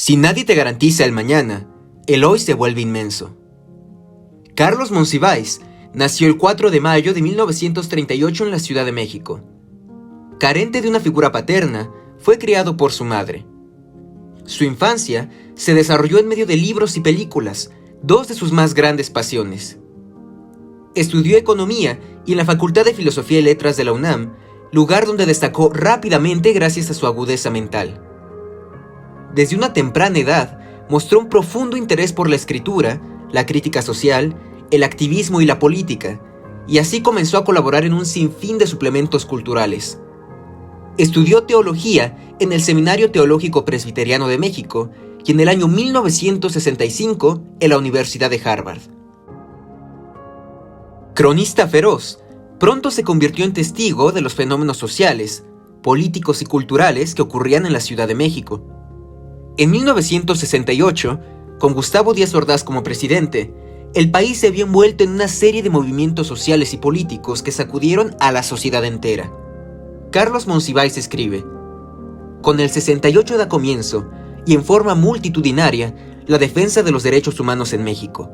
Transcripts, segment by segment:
Si nadie te garantiza el mañana, el hoy se vuelve inmenso. Carlos Monsiváis nació el 4 de mayo de 1938 en la Ciudad de México. Carente de una figura paterna, fue criado por su madre. Su infancia se desarrolló en medio de libros y películas, dos de sus más grandes pasiones. Estudió economía y en la Facultad de Filosofía y Letras de la UNAM, lugar donde destacó rápidamente gracias a su agudeza mental. Desde una temprana edad, mostró un profundo interés por la escritura, la crítica social, el activismo y la política, y así comenzó a colaborar en un sinfín de suplementos culturales. Estudió teología en el Seminario Teológico Presbiteriano de México y en el año 1965 en la Universidad de Harvard. Cronista feroz, pronto se convirtió en testigo de los fenómenos sociales, políticos y culturales que ocurrían en la Ciudad de México. En 1968, con Gustavo Díaz Ordaz como presidente, el país se vio envuelto en una serie de movimientos sociales y políticos que sacudieron a la sociedad entera. Carlos Monsiváis escribe: con el 68 da comienzo, y en forma multitudinaria, la defensa de los derechos humanos en México.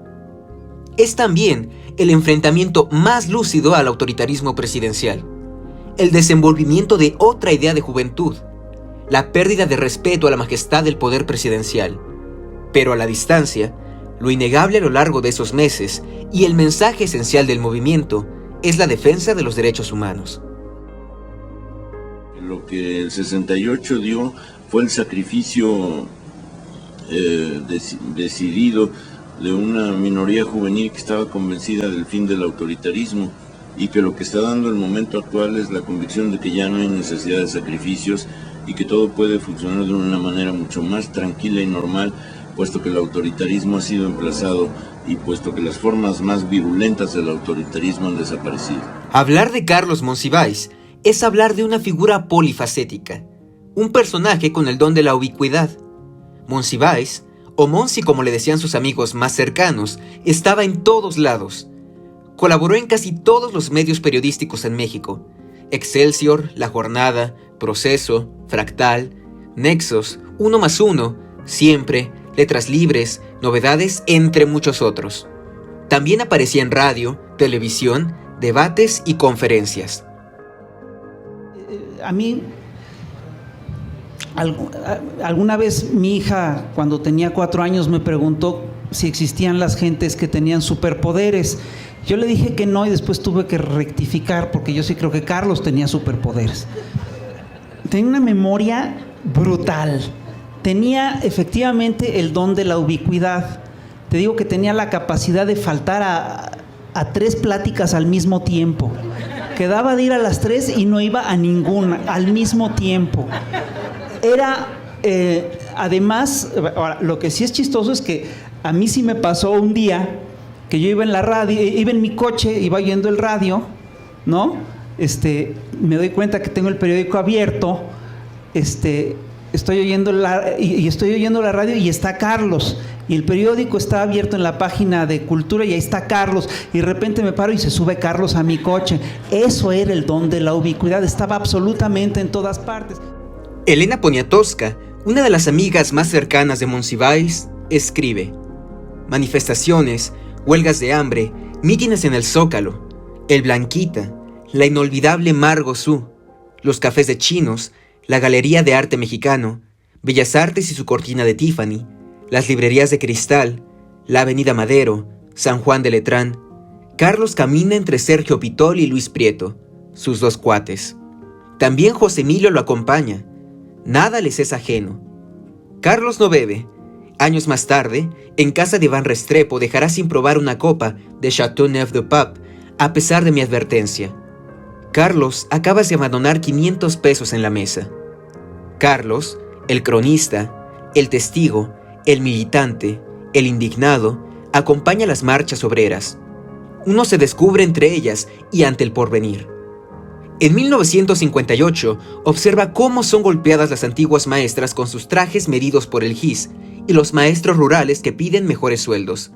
Es también el enfrentamiento más lúcido al autoritarismo presidencial, el desenvolvimiento de otra idea de juventud, la pérdida de respeto a la majestad del poder presidencial, pero a la distancia, lo innegable a lo largo de esos meses y el mensaje esencial del movimiento es la defensa de los derechos humanos. Lo que el 68 dio fue el sacrificio decidido de una minoría juvenil que estaba convencida del fin del autoritarismo y que lo que está dando el momento actual es la convicción de que ya no hay necesidad de sacrificios y que todo puede funcionar de una manera mucho más tranquila y normal, puesto que el autoritarismo ha sido emplazado y puesto que las formas más virulentas del autoritarismo han desaparecido. Hablar de Carlos Monsiváis es hablar de una figura polifacética, un personaje con el don de la ubicuidad. Monsiváis, o Monsi como le decían sus amigos más cercanos, estaba en todos lados. Colaboró en casi todos los medios periodísticos en México: Excelsior, La Jornada, Proceso, Fractal, Nexos, 1+1, Siempre, Letras Libres, Novedades, entre muchos otros. También aparecía en radio, televisión, debates y conferencias. A mí, alguna vez mi hija, cuando tenía 4 años, me preguntó si existían las gentes que tenían superpoderes. Yo le dije que no y después tuve que rectificar porque yo sí creo que Carlos tenía superpoderes. Tenía una memoria brutal. Tenía efectivamente el don de la ubicuidad. Te digo que tenía la capacidad de faltar a 3 pláticas al mismo tiempo. Quedaba de ir a las 3 y no iba a ninguna al mismo tiempo. Era, además, ahora, lo que sí es chistoso es que a mí sí me pasó un día que yo iba en la radio, iba en mi coche, iba oyendo el radio, ¿no? Me doy cuenta que tengo el periódico abierto, estoy oyendo la radio y está Carlos, y el periódico está abierto en la página de Cultura y ahí está Carlos, y de repente me paro y se sube Carlos a mi coche. Eso era el don de la ubicuidad, estaba absolutamente en todas partes. Elena Poniatowska, una de las amigas más cercanas de Monsiváis, escribe: manifestaciones, huelgas de hambre, mítines en el Zócalo, el Blanquita, la inolvidable Margo Su, los cafés de chinos, la Galería de Arte Mexicano, Bellas Artes y su cortina de Tiffany, las librerías de Cristal, la Avenida Madero, San Juan de Letrán. Carlos camina entre Sergio Pitol y Luis Prieto, sus 2 cuates. También José Emilio lo acompaña. Nada les es ajeno. Carlos no bebe. Años más tarde, en casa de Iván Restrepo dejará sin probar una copa de Châteauneuf-du-Pape, a pesar de mi advertencia. Carlos acaba de abandonar 500 pesos en la mesa. Carlos, el cronista, el testigo, el militante, el indignado, acompaña las marchas obreras. Uno se descubre entre ellas y ante el porvenir. En 1958, observa cómo son golpeadas las antiguas maestras con sus trajes medidos por el GIS y los maestros rurales que piden mejores sueldos.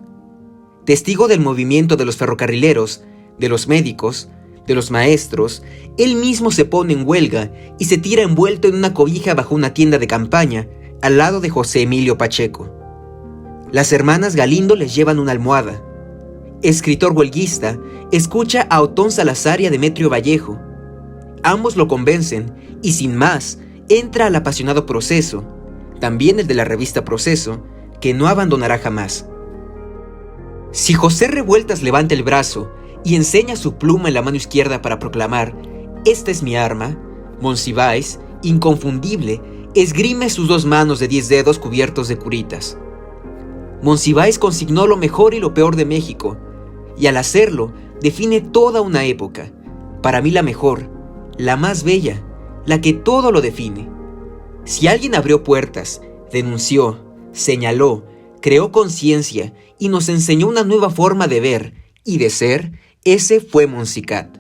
Testigo del movimiento de los ferrocarrileros, de los médicos, de los maestros, él mismo se pone en huelga y se tira envuelto en una cobija bajo una tienda de campaña al lado de José Emilio Pacheco. Las hermanas Galindo les llevan una almohada. Escritor huelguista, escucha a Otón Salazar y a Demetrio Vallejo. Ambos lo convencen y sin más entra al apasionado Proceso, también el de la revista Proceso, que no abandonará jamás. Si José Revueltas levanta el brazo y enseña su pluma en la mano izquierda para proclamar «Esta es mi arma», Monsiváis, inconfundible, esgrime sus dos manos de 10 dedos cubiertos de curitas. Monsiváis consignó lo mejor y lo peor de México, y al hacerlo define toda una época, para mí la mejor, la más bella, la que todo lo define. Si alguien abrió puertas, denunció, señaló, creó conciencia y nos enseñó una nueva forma de ver y de ser, ese fue Monsicat.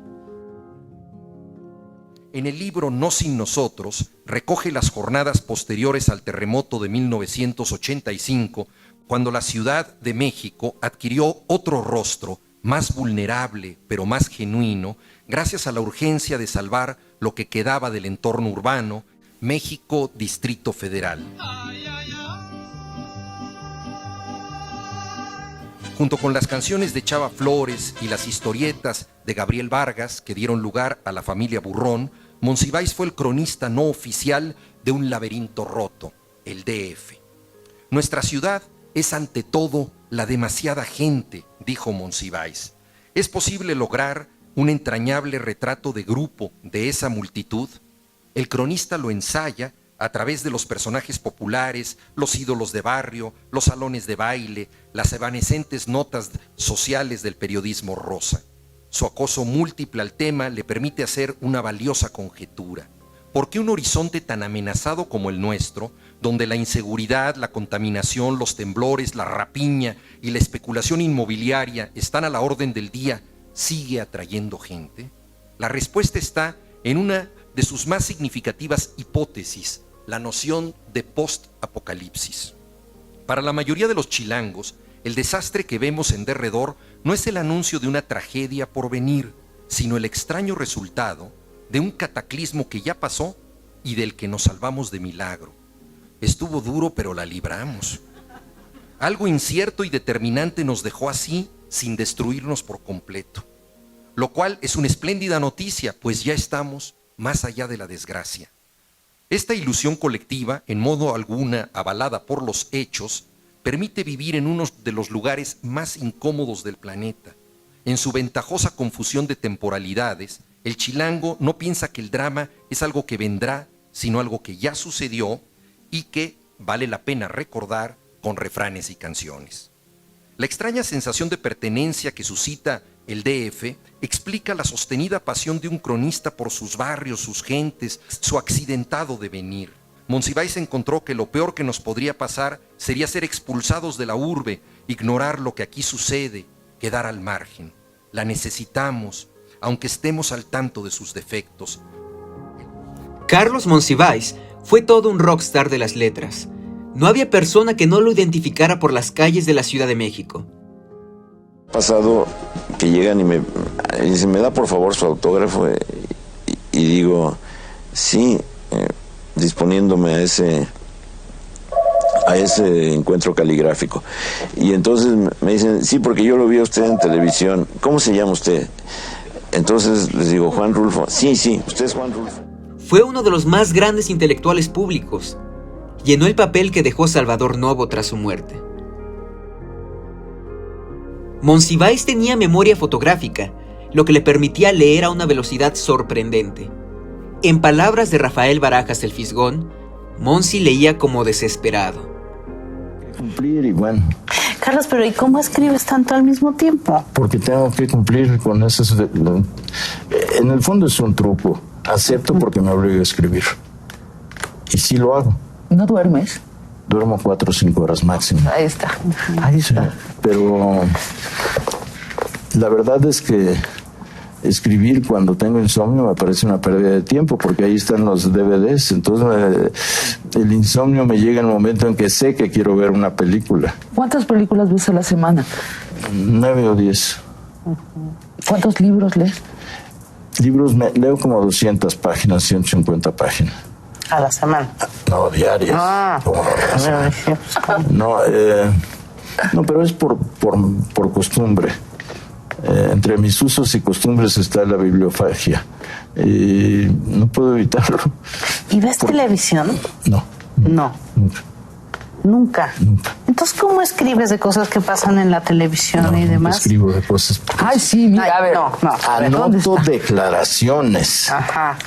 En el libro No sin nosotros, recoge las jornadas posteriores al terremoto de 1985, cuando la Ciudad de México adquirió otro rostro, más vulnerable, pero más genuino, gracias a la urgencia de salvar lo que quedaba del entorno urbano, México Distrito Federal. Junto con las canciones de Chava Flores y las historietas de Gabriel Vargas, que dieron lugar a la familia Burrón, Monsiváis fue el cronista no oficial de un laberinto roto, el DF. Nuestra ciudad es ante todo la demasiada gente, dijo Monsiváis. ¿Es posible lograr un entrañable retrato de grupo de esa multitud? El cronista lo ensaya a través de los personajes populares, los ídolos de barrio, los salones de baile, las evanescentes notas sociales del periodismo rosa. Su acoso múltiple al tema le permite hacer una valiosa conjetura. ¿Por qué un horizonte tan amenazado como el nuestro, donde la inseguridad, la contaminación, los temblores, la rapiña y la especulación inmobiliaria están a la orden del día, sigue atrayendo gente? La respuesta está en una de sus más significativas hipótesis, la noción de post-apocalipsis. Para la mayoría de los chilangos, el desastre que vemos en derredor no es el anuncio de una tragedia por venir, sino el extraño resultado de un cataclismo que ya pasó y del que nos salvamos de milagro. Estuvo duro, pero la libramos. Algo incierto y determinante nos dejó así, sin destruirnos por completo. Lo cual es una espléndida noticia, pues ya estamos más allá de la desgracia. Esta ilusión colectiva, en modo alguna avalada por los hechos, permite vivir en uno de los lugares más incómodos del planeta. En su ventajosa confusión de temporalidades, el chilango no piensa que el drama es algo que vendrá, sino algo que ya sucedió y que vale la pena recordar con refranes y canciones. La extraña sensación de pertenencia que suscita el DF explica la sostenida pasión de un cronista por sus barrios, sus gentes, su accidentado devenir. Monsiváis encontró que lo peor que nos podría pasar sería ser expulsados de la urbe, ignorar lo que aquí sucede, quedar al margen. La necesitamos, aunque estemos al tanto de sus defectos. Carlos Monsiváis fue todo un rockstar de las letras. No había persona que no lo identificara por las calles de la Ciudad de México. Pasado que llegan y me dicen, ¿me da por favor su autógrafo? Y digo, sí, disponiéndome a ese encuentro caligráfico. Y entonces me dicen, sí, porque yo lo vi a usted en televisión. ¿Cómo se llama usted? Entonces les digo, Juan Rulfo. Sí, usted es Juan Rulfo. Fue uno de los más grandes intelectuales públicos. Llenó el papel que dejó Salvador Novo tras su muerte. Monsiváis tenía memoria fotográfica, lo que le permitía leer a una velocidad sorprendente. En palabras de Rafael Barajas el Fisgón, Monsi leía como desesperado. Cumplir y bueno. Carlos, pero ¿y cómo escribes tanto al mismo tiempo? Porque tengo que cumplir con eso. En el fondo es un truco. Acepto porque me obligo a escribir. Y sí lo hago. ¿No duermes? Duermo 4 o 5 horas máximo. Ahí está. Ahí está. Pero la verdad es que escribir cuando tengo insomnio me parece una pérdida de tiempo, porque ahí están los DVDs. Entonces el insomnio me llega en el momento en que sé que quiero ver una película. ¿Cuántas películas ves a la semana? 9 o 10. ¿Cuántos libros lees? Libros leo como 200 páginas, 150 páginas. A la semana. No, diarias. No, pero es por costumbre. Entre mis usos y costumbres está la bibliofagia. Y no puedo evitarlo. ¿Y ves televisión? No. No. Nunca. Nunca. Entonces, ¿cómo escribes de cosas que pasan en la televisión y demás? Escribo de cosas. Ay, sí, mira, a ver. Anoto declaraciones. Ajá.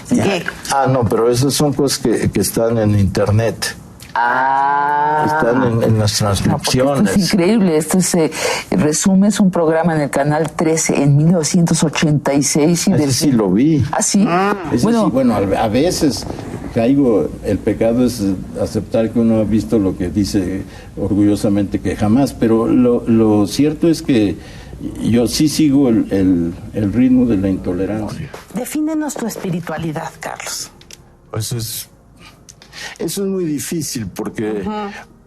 ¿Qué? No, pero esas son cosas que están en internet. Están en las transcripciones. Esto es increíble. Esto resumes un programa en el Canal 13 en 1986. Ese sí lo vi. ¿Ah, sí? Bueno, a veces caigo, el pecado es aceptar que uno ha visto lo que dice orgullosamente que jamás, pero lo cierto es que yo sí sigo el ritmo de la intolerancia. Defínenos tu espiritualidad, Carlos. Pues eso es muy difícil porque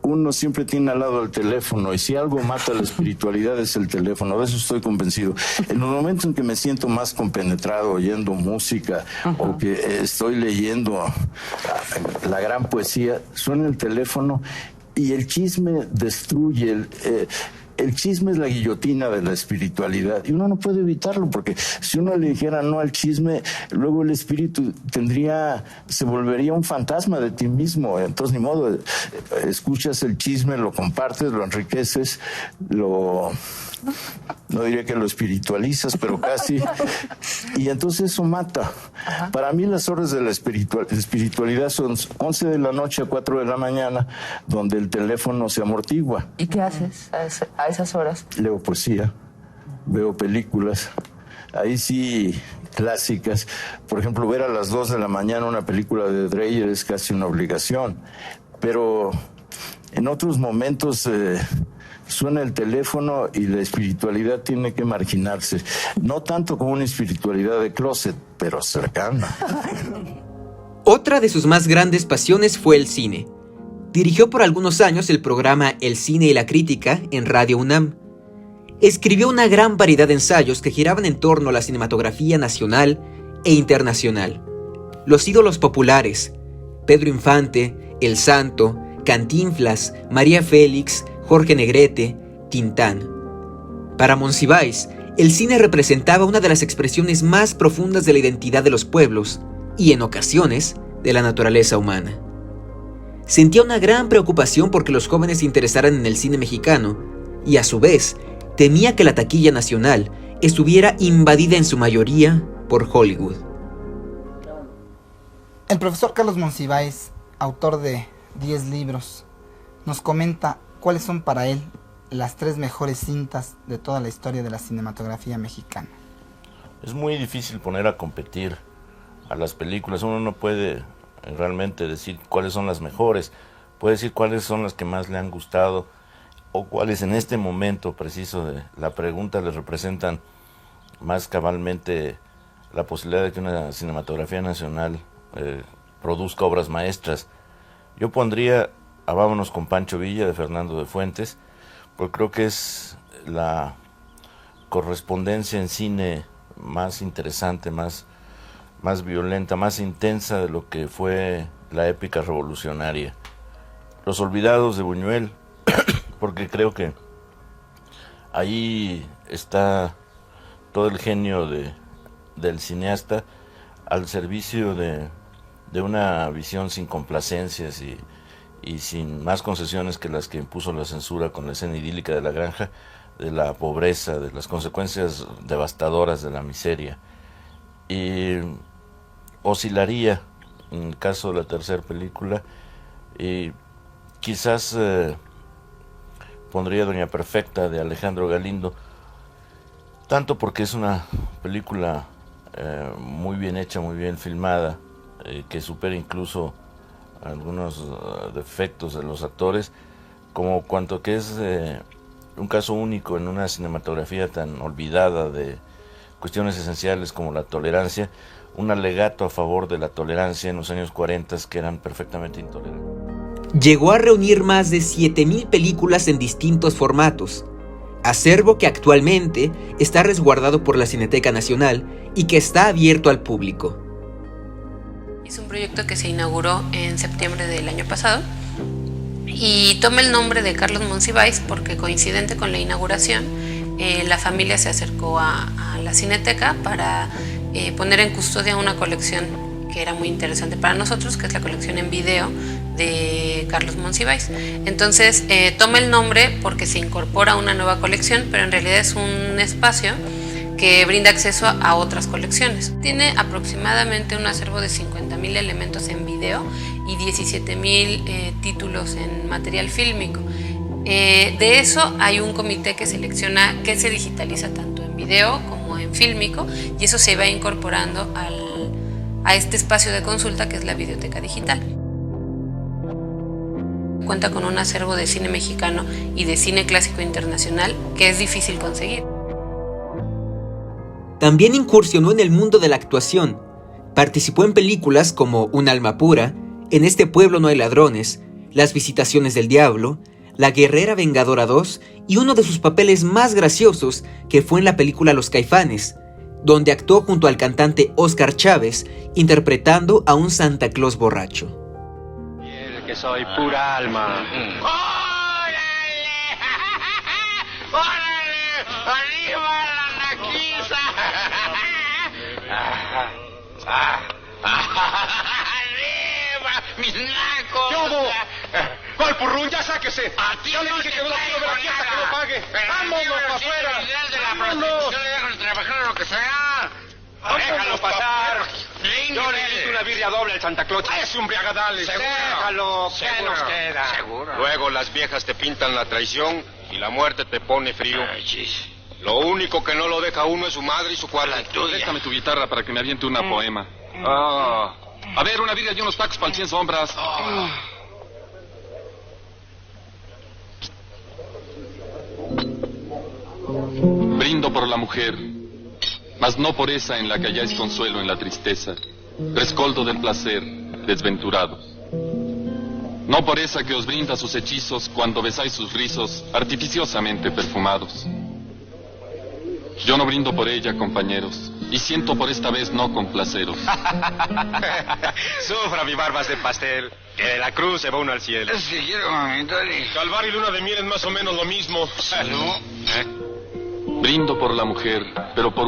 uno siempre tiene al lado el teléfono y si algo mata la espiritualidad es el teléfono, de eso estoy convencido. En los momentos en que me siento más compenetrado oyendo música o que estoy leyendo la gran poesía, suena el teléfono y el chisme destruye el chisme es la guillotina de la espiritualidad y uno no puede evitarlo porque si uno le dijera no al chisme, luego el espíritu se volvería un fantasma de ti mismo. Entonces ni modo, escuchas el chisme, lo compartes, lo enriqueces, no diría que lo espiritualizas, pero casi, y entonces eso mata. Para mí las horas de la espiritualidad son 11 de la noche a 4 de la mañana, donde el teléfono se amortigua. ¿Y qué haces a esas horas? Leo poesía, veo películas, ahí sí, clásicas. Por ejemplo, ver a las 2 de la mañana una película de Dreyer es casi una obligación, pero en otros momentos suena el teléfono y la espiritualidad tiene que marginarse. No tanto como una espiritualidad de closet, pero cercana. Otra de sus más grandes pasiones fue el cine. Dirigió por algunos años el programa El Cine y la Crítica en Radio UNAM. Escribió una gran variedad de ensayos que giraban en torno a la cinematografía nacional e internacional. Los ídolos populares, Pedro Infante, El Santo, Cantinflas, María Félix, Jorge Negrete, Tintán. Para Monsiváis, el cine representaba una de las expresiones más profundas de la identidad de los pueblos y, en ocasiones, de la naturaleza humana. Sentía una gran preocupación porque los jóvenes se interesaran en el cine mexicano y, a su vez, temía que la taquilla nacional estuviera invadida en su mayoría por Hollywood. El profesor Carlos Monsiváis, autor de 10 libros, nos comenta cuáles son para él las 3 mejores cintas de toda la historia de la cinematografía mexicana. Es muy difícil poner a competir a las películas. Uno no puede realmente decir cuáles son las mejores. Puede decir cuáles son las que más le han gustado o cuáles en este momento preciso de la pregunta le representan más cabalmente la posibilidad de que una cinematografía nacional produzca obras maestras. Yo pondría a Vámonos con Pancho Villa de Fernando de Fuentes, porque creo que es la correspondencia en cine más interesante, más violenta, más intensa de lo que fue la épica revolucionaria. Los Olvidados de Buñuel, porque creo que ahí está todo el genio del cineasta al servicio de una visión sin complacencias y sin más concesiones que las que impuso la censura con la escena idílica de la granja, de la pobreza, de las consecuencias devastadoras de la miseria. Y oscilaría en el caso de la tercera película y quizás pondría Doña Perfecta de Alejandro Galindo, tanto porque es una película muy bien hecha, muy bien filmada, que supera incluso algunos defectos de los actores, como cuanto que es un caso único en una cinematografía tan olvidada de cuestiones esenciales como la tolerancia, un alegato a favor de la tolerancia en los años 40 que eran perfectamente intolerantes. Llegó a reunir más de 7,000 películas en distintos formatos, acervo que actualmente está resguardado por la Cineteca Nacional y que está abierto al público. Es un proyecto que se inauguró en septiembre del año pasado y toma el nombre de Carlos Monsiváis porque, coincidente con la inauguración, la familia se acercó a la Cineteca para poner en custodia una colección que era muy interesante para nosotros, que es la colección en video de Carlos Monsiváis. Entonces toma el nombre porque se incorpora una nueva colección, pero en realidad es un espacio que brinda acceso a otras colecciones. Tiene aproximadamente un acervo de 50.000 elementos en video y 17.000 títulos en material fílmico. De eso hay un comité que selecciona qué se digitaliza tanto en video como en fílmico, y eso se va incorporando a este espacio de consulta que es la Videoteca Digital. Cuenta con un acervo de cine mexicano y de cine clásico internacional que es difícil conseguir. También incursionó en el mundo de la actuación. Participó en películas como Un alma pura, En este pueblo no hay ladrones, Las visitaciones del diablo, La guerrera vengadora 2 y uno de sus papeles más graciosos, que fue en la película Los Caifanes, donde actuó junto al cantante Oscar Chávez, interpretando a un Santa Claus borracho. El que soy pura alma. ¡Órale! ¡Órale! ¡Arriba la naquiza! ¡Arriba, mis nacos! ¡Yobo! ¿Cuál purrún? ¡Ya sáquese! Yo le dije que no lo quiero ver aquí hasta que lo pague. ¡Vámonos para afuera! ¡Vámonos! Yo le dejo trabajar lo que sea. ¡Déjalo pasar! Yo le hice una birria doble al Santa Claus. ¡Es un briagadales! ¡Déjalo! ¿Qué nos queda? Seguro. Luego las viejas te pintan la traición y la muerte te pone frío. Lo único que no lo deja uno es su madre y su cuarto. Déjame tu guitarra para que me aviente una poema. A ver, una birria y unos tacos para el 100 sombras. Brindo por la mujer, mas no por esa en la que halláis consuelo en la tristeza, rescoldo del placer, desventurados. No por esa que os brinda sus hechizos cuando besáis sus rizos artificiosamente perfumados. Yo no brindo por ella, compañeros, y siento por esta vez no complaceros. Sufra mi barbas de pastel, que de la cruz se va uno al cielo. Sí, quiero un momento, Calvario y luna de miel es más o menos lo mismo. Salud. Brindo por la mujer, pero por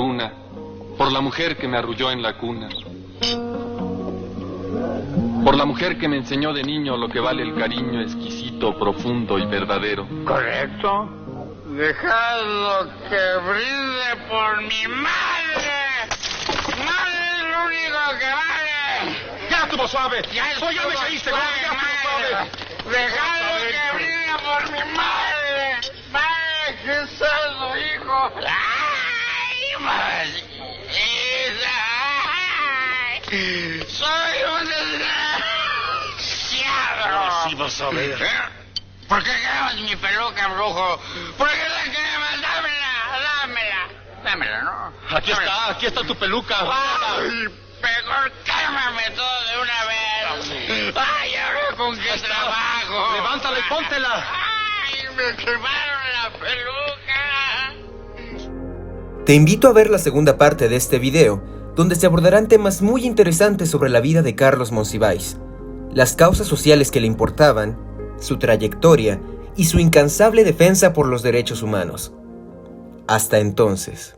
la mujer que me arrulló en la cuna. Por la mujer que me enseñó de niño lo que vale el cariño exquisito, profundo y verdadero. Correcto. Dejadlo que brinde por mi madre. Madre es lo único que vale. ¡Ya estuvo suave! ¡Ya me caíste! ¡Ya estuvo suave! Dejadlo que brinde por mi madre. Madre, que saldo, hijo. ¡Ay, madrecita! ¡Soy un desgraciado! Sí, vas a ver. ¿Por qué quemas mi peluca, brujo? ¿Por qué la quemas? Dámela, ¿no? Aquí está tu peluca. ¡Ay, mejor quémame todo de una vez! ¡Ay, ahora con qué trabajo! ¡Levántala y póntela! ¡Ay, me quemaron la peluca! Te invito a ver la segunda parte de este video, donde se abordarán temas muy interesantes sobre la vida de Carlos Monsiváis, las causas sociales que le importaban, su trayectoria y su incansable defensa por los derechos humanos. Hasta entonces.